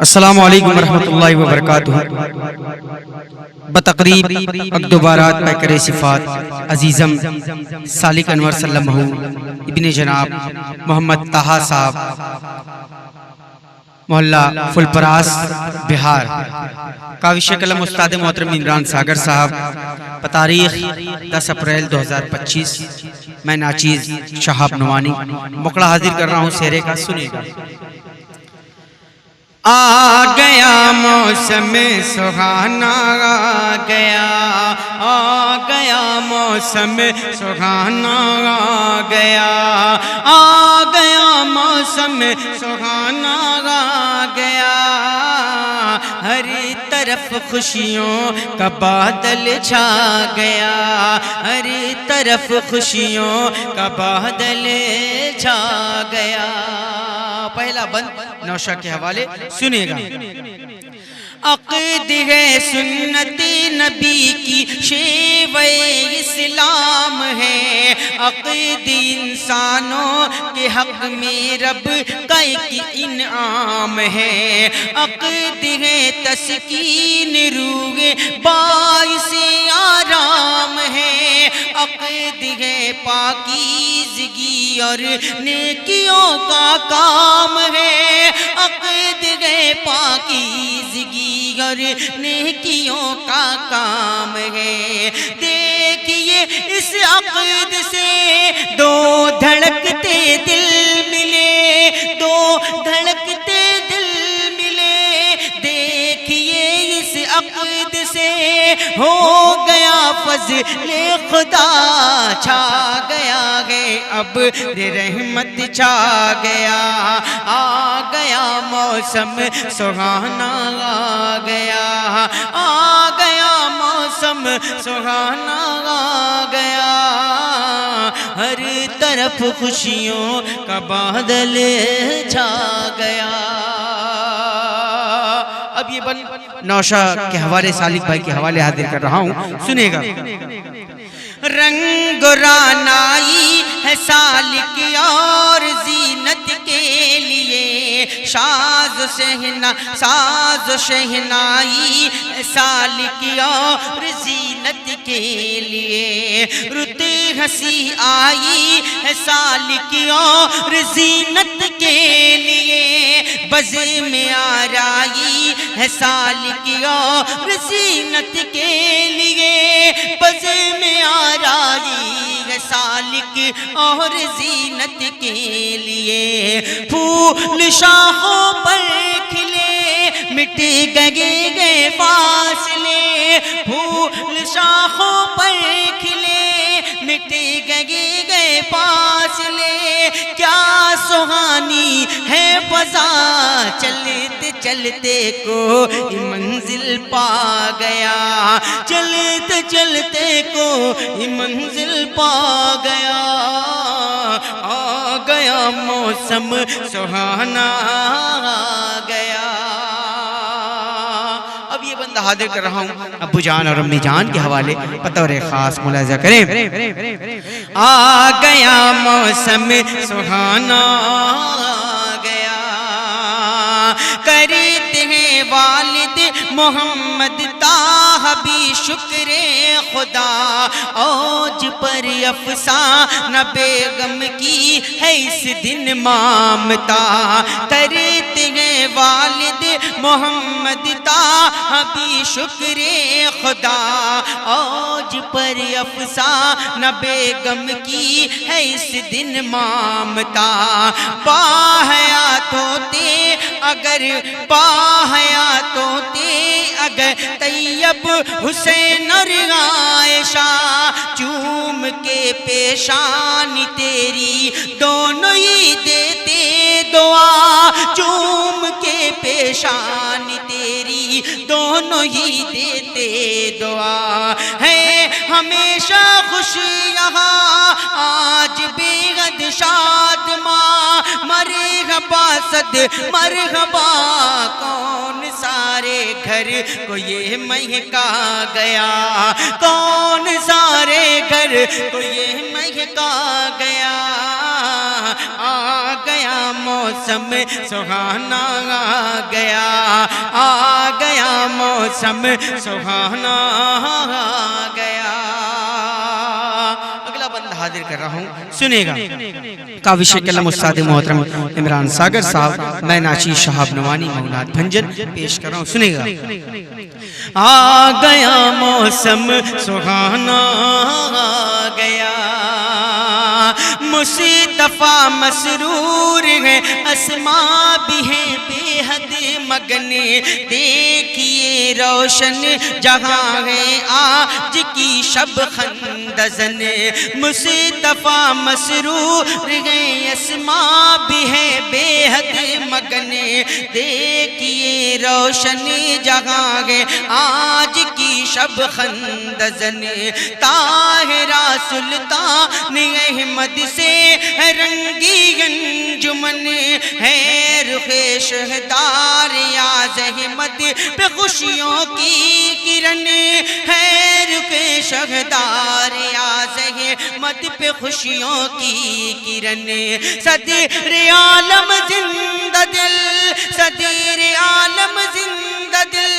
السلام علیکم ورحمۃ اللہ وبرکاتہ۔ بتقریب اقدبارات پیکر صفات عزیزم سالک انور سلمہ ابن جناب محمد طہا صاحب، محلہ فلپراس، بہار۔ کاوش قلم استاد محترم عمران ساگر صاحب، بتاریخ 10 اپریل 2025۔ میں ناچیز شہاب نوانی مقڑا حاضر کر رہا ہوں سہرے کا، سنیے گا۔ آ گیا موسم سہانا، آ گیا موسم سہانا، آ گیا موسم سہانا، آ گیا ہر طرف خوشیوں کا بادل چھا گیا، ہر طرف خوشیوں کا بادل چھا گیا۔ پہلا بند نوشہ کے حوالے سنیے گا۔ عقد ہے سنت نبی کی شیوہ اسلام ہے، عقد انسانوں کے حق میں رب کا ایک انعام ہے، عقد ہے تسکین روح باعث آرام ہے، عقد ہے پاکیزگی اور نیکیوں کا کام ہے، عقد ہے پاکیزگی اور نیکیوں کا کام ہے۔ دیکھیے اس عقد سے دو دھڑکتے دل ملے، دو دھڑکتے دل ملے، دیکھیے اس عقد سے ہو گیا فضل خدا چھا گیا ہے، اب رحمت چھا گیا، آ گیا موسم سہانا، آ گیا موسم سہانا، آ گیا ہر طرف خوشیوں کا بادل چھا گیا۔ اب یہ بند نوشہ کے حوالے سالک بھائی کے حوالے حاضر کر رہا ہوں، سنیے گا۔ رنگ رانائی ہے سالک اور زینت کے لیے، ساز و شہنائی سالک اور زینت کے لیے، رت ہنسی آئی ہے سالک اور زینت کے لیے، بز میں آرائی ہے سالک اور زینت کے لیے، بز میں آرائی ہے سالک اور زینت کے لیے، پھول شاخوں پر کھلے مٹ گئے فاصلے، پھول شاخوں پر کھلے مٹ گئے فاصلے، کیا سہانی ہے فضا، چلتے چلتے کوئی منزل پا گیا، چلتے چلتے کوئی منزل پا گیا، آ گیا موسم سہانا، آ گیا۔ اب یہ بندہ حاضر کر رہا ہوں ابو جان اور امی جان کے حوالے بطور خاص ملاحظہ کریں۔ آ گیا موسم سہانا، آ گیا کرتے ہیں والد محمد طاہا بھی شکر خدا، اوج پر افسانہ بیگم کی ہے اس دن مامتا، کرتے ہیں والد محمد طاہا بھی شکر خدا، اوج پر افسانہ بیگم کی ہے اس دن مامتا، باحیات ہوتے اگر باحیات ہوتے اگر طیب حسین اور عائشہ، چوم کے پیشانی تیری دونوں ہی دیتے دعا، چوم کے پیشانی تیری دونوں ہی دیتے دعا، ہے ہمیشہ خوش یہاں آج بے حد شاد ماں، مرحبا صد مرحبا، کون سارے گھر کو یہ مہکا گیا، کون سارے گھر کو یہ مہکا گیا، آ گیا موسم سہانا آ گیا موسم سہانا آ گیا. اگلا بند حاضر کر رہا ہوں, سنے گا. کاوش کلام استاد محترم عمران ساگر صاحب, میں ناچیز شہاب نوانی مولاد بھنجن پیش کر رہا ہوں, سنے گا. آ گیا موسم سہانا آ گیا, مصطفیٰ مسرور ہے, اسماء بھی ہیں بے حد مگن, دیکھیے روشن جہاں ہے آج کی شب خندزن. مصطفیٰ مسرور ہے, اسماء بھی ہے بے حد مگن, دیکھیے روشن جہاں ہے آج کی شب خندزن. طاہرہ سلطان احمد سے رنگی انجمن ہے, رخ شہدار یاز احمد پہ خوشیوں کی کرن ہے, رخ شہدار یاز احمد پہ خوشیوں کی کرن. صدر عالم زندہ دل, صدر عالم زندہ دل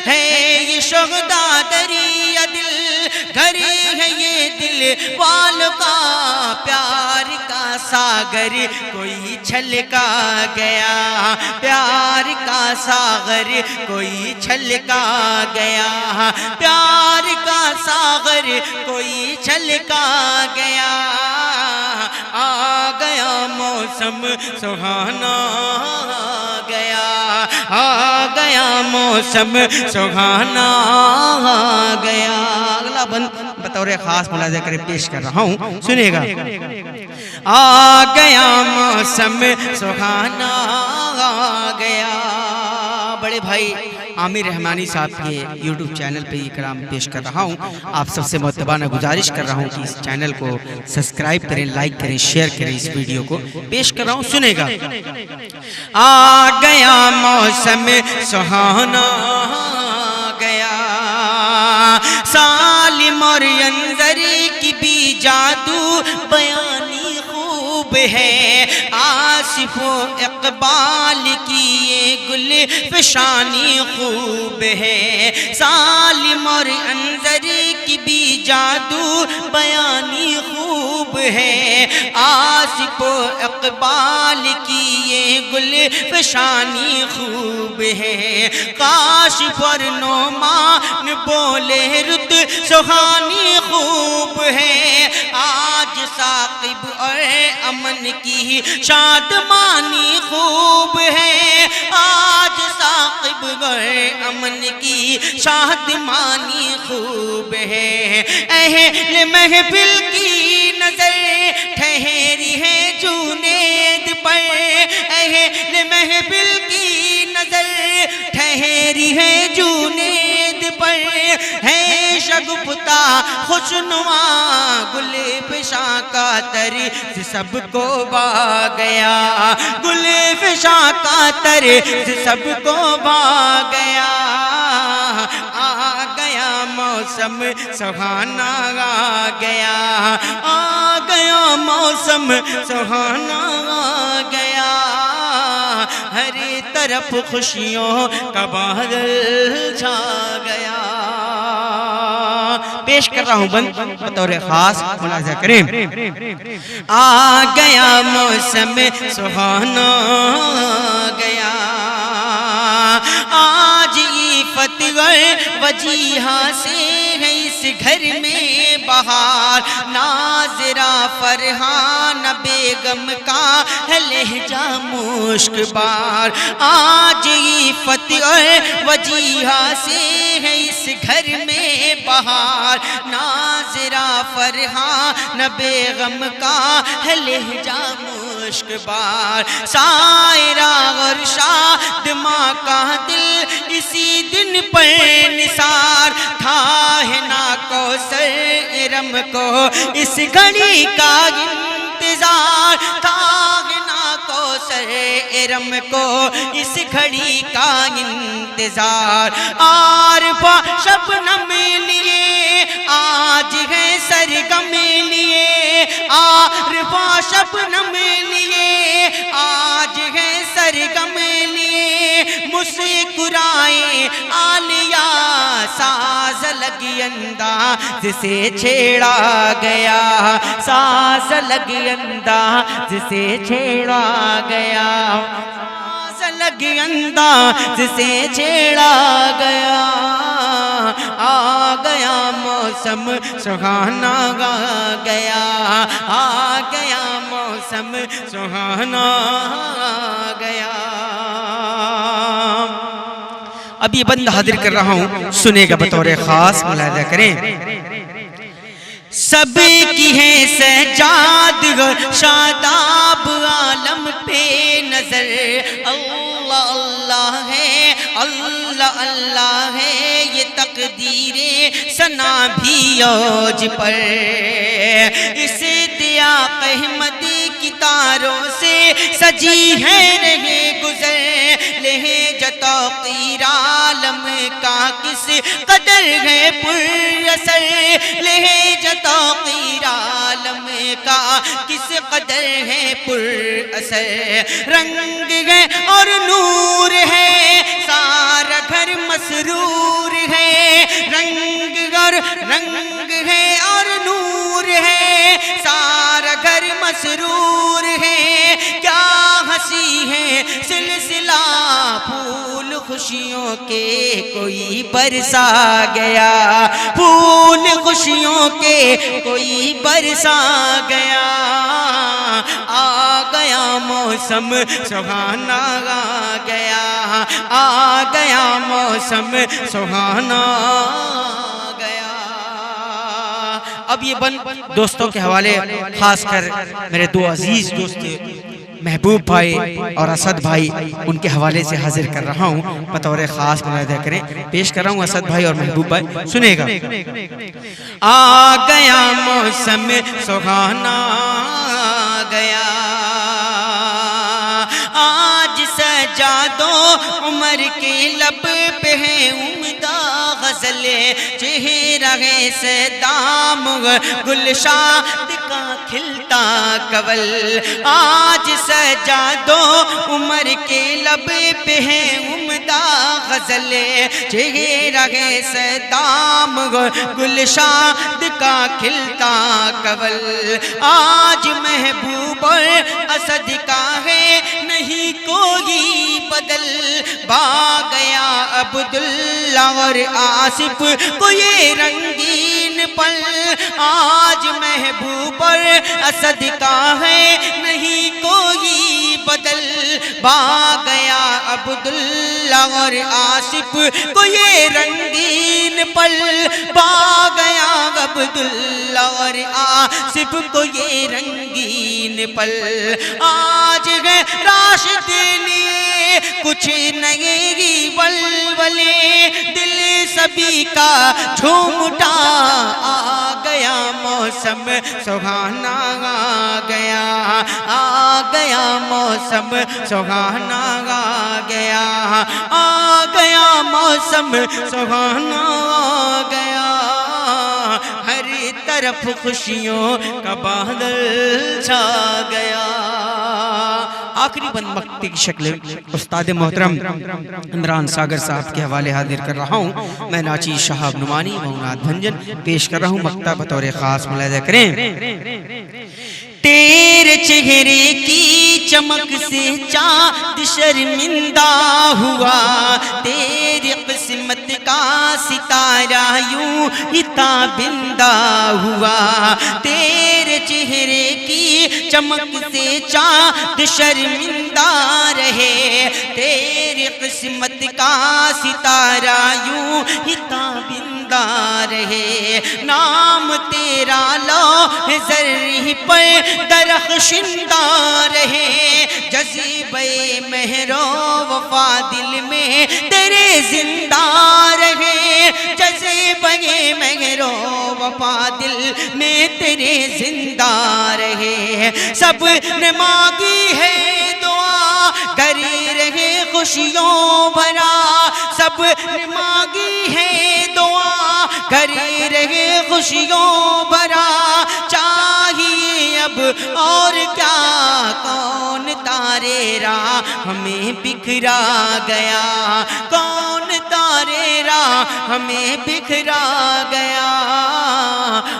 ہے یہ شہداء دریا دل, گھر ہے یہ دل والوں کا پیار کا ساگر کوئی چھلکا گیا, پیار کا ساگر کوئی چھلکا گیا, پیار کا ساگر کوئی چھلکا گیا. آ گیا موسم سہانا آ گیا, آ گیا موسم سہانا آ گیا. اگلا بند بطور خاص ملاحظہ کرے پیش کر رہا ہوں, سنے گا. آ گیا موسم سہانا آ گیا. بڑے بھائی عامر رحمانی صاحب کے یوٹیوب چینل پہ یہ کلام پیش کر رہا ہوں. آپ سب سے مؤدبانہ گزارش کر رہا ہوں کہ اس چینل کو سبسکرائب کریں, لائک کریں, شیئر کریں. اس ویڈیو کو پیش کر رہا ہوں, سنے گا. آ گیا موسم سہانا آ گیا, سالم اور انظر کی بھی جادو بیانی خوب ہے, آصف و اقبال کی یہ گل فشانی خوب ہے. سالم اور انظر کی بھی جادو بیانی خوب ہے, آصف و اقبال کی یہ گل فشانی خوب ہے. کاشف اور نعمان بولے رت سہانی خوب ہے, آج ثاقب اور امن کی شادمانی خوب ہے, آج ثاقب اور امن کی شادمانی خوب ہے. اہل محفل کی نظر ٹھہری ہے جنید پر, اہل محفل کی نظر ٹھہری ہے جنید پر, ہے شگفتہ خوشنما گل فشاں کا طرز سب کو بھا گیا, گل فشاں کا طرز سب کو بھا گیا. آ گیا موسم سہانا آ گیا, آ گیا موسم سہانا آ گیا, ہر طرف خوشیوں کا بادل چھا گیا. پیش کر رہا ہوں بند بطور خاص ملاحظہ کریں. آ گیا موسم سہانا آ گیا, آج فتح وجیہہ سے ہے اس گھر میں بہار, ناظرہ فرحان بیگم کا ہے لہجہ مشک بار. آج فتح وجیہہ سے ہے اس گھر میں بہار, ناظرہ فرحان بیگم کا ہے لہجہ مشک بار. سائرہ اور شادماں کا دل اسی دن پر نثار تھا ہے نا کوثر ارم کو اس گھڑی کا انتظار تھا ہے نا کوثر ارم کو اس گھڑی کا انتظار. عارفہ شبنم لیے آج ہے سرگم لیے, عارفہ شبنم لیے آج ہے سرگم لیے مسکرائے عالیہ ساز لگی انداز سے چھیڑا گیا ساز لگی انداز سے چھیڑا گیا ساز لگی انداز سے چھیڑا گیا آ گیا موسم سہانا آ گیا آ گیا موسم سہانا آ گیا اب یہ بند حاضر کر رہا ہوں سنے گا بطور خاص ملاحظہ کریں سب کی ہے سجاد شاداب عالم پہ نظر اللہ اللہ ہے اللہ اللہ ہے یہ تقدیر ثنا بھی اوج پر اس دیاق احمدی کی تاروں سے سجی ہے رہے گزر لہجت و قیر عالم کا کس قدر ہے پر اثر لہجت و قیر عالم کا کس قدر ہے پر اثر رنگ ہے اور نور ہے سارا گھر مسرور ہے رنگ ہے اور نور ہے سارا گھر مسرور ہے کیا ہنسی ہے سلسلہ پھول خوشیوں کے کوئی برسا گیا پھول خوشیوں کے کوئی برسا گیا آ گیا موسم سہانا آ گیا آ گیا موسم سہانا آ گیا اب یہ بند دوستوں کے حوالے خاص کر میرے دو عزیز دوست محبوب بھائی اور اسد بھائی ان کے حوالے سے حاضر کر رہا ہوں بطور خاص ملاحظہ کریں پیش کر رہا ہوں اسد بھائی اور محبوب بھائی سنے گا آ گیا موسم سہانا آ گیا آج سجادو عمر کے لب پہ ہے عمدہ غزل چہرہ ہے سدام گلشاد کا کھلتا کول آج سجادو عمر کے لب پہ ہے عمدہ غزل چہرہ ہے سدام گلشاد کا کھلتا کول آج محبوب اسد کا ہے نہیں کوئی بدل با گیا عبداللہ اور آصف کو یہ رنگین پل آج محبوب اسد کا ہے نہیں کوئی بدل با گیا عبداللہ اور آصف کو یہ رنگین پل با گیا عبداللہ اور آصف کو یہ رنگین پل آج ہے راشد لیے کچھ نئی ولولے دل سبھی کا جھوم اٹھا آ گیا موسم سہانا آ گیا آ گیا موسم سہانا آ گیا آ گیا موسم سہانا آ گیا ہر طرف خوشیوں کا بادل چھا گیا آخری بند مقطع کی شکل استاد محترم عمران ساگر صاحب کے حوالے حاضر کر رہا ہوں میں ناچیز شہاب نعمانی موناد بھنجن پیش کر رہا ہوں مقطع بطور خاص ملاحظہ کریں تیرے چہرے کی چمک سے چاند شرمندہ ہوا تیری قسمت کا ستارہ یوں ہی تابندہ ہوا تیرے چہرے کی چمک سے چاند شرمندہ رہے تیری قسمت کا ستارہ یوں ہی تابندہ رہے نام تیرا لوح زر پر درخشندہ رہے جذبہ مہر و وفا دل میں تیرے زندہ رہے جذبہ مہر و وفا دل میں تیرے زندہ رہے سب نے مانگی ہے دعا کری رہے خوشیوں بھرا سب نے مانگی ہے دعا کری رہے خوشیوں بھرا چاہیے اب اور کیا، کون تارے راہ ہمیں بکھرا گیا، کون تارے راہ ہمیں بکھرا گیا،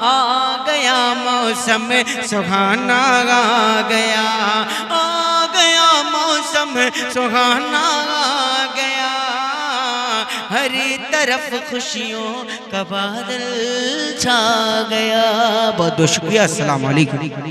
آ گیا موسم سہانا، آ گیا، آ گیا موسم سہانا، آ گیا، ہر طرف خوشیوں کا بادل چھا گیا۔ بہت بہت شکریہ، السلام علیکم۔